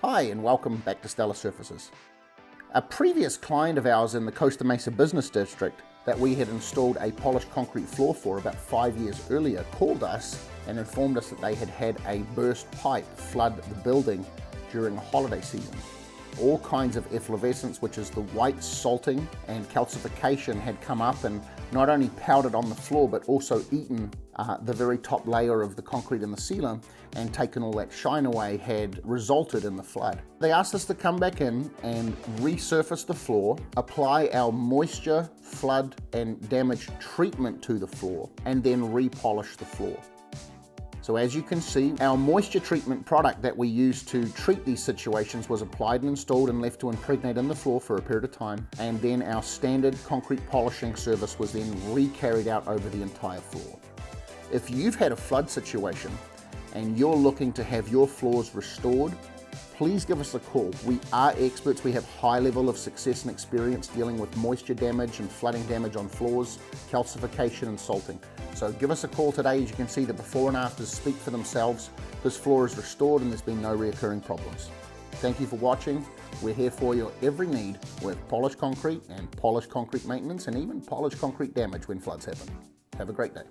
Hi and welcome back to Stellar Surfaces. A previous client of ours in the Costa Mesa business district that we had installed a polished concrete floor for about 5 years earlier called us and informed us that they had had a burst pipe flood the building during a holiday season. All kinds of efflorescence, which is the white salting and calcification, had come up and not only powdered on the floor but also eaten the very top layer of the concrete in the sealer and taken all that shine away, had resulted in the flood. They asked us to come back in and resurface the floor, apply our moisture, flood and damage treatment to the floor, and then repolish the floor. So as you can see, our moisture treatment product that we use to treat these situations was applied and installed and left to impregnate in the floor for a period of time, and then our standard concrete polishing service was then re-carried out over the entire floor. If you've had a flood situation and you're looking to have your floors restored, please give us a call. We are experts. We have high level of success and experience dealing with moisture damage and flooding damage on floors, calcification and salting. So give us a call today. As you can see, the before and afters speak for themselves. This floor is restored and there's been no reoccurring problems. Thank you for watching. We're here for your every need with polished concrete and polished concrete maintenance and even polished concrete damage when floods happen. Have a great day.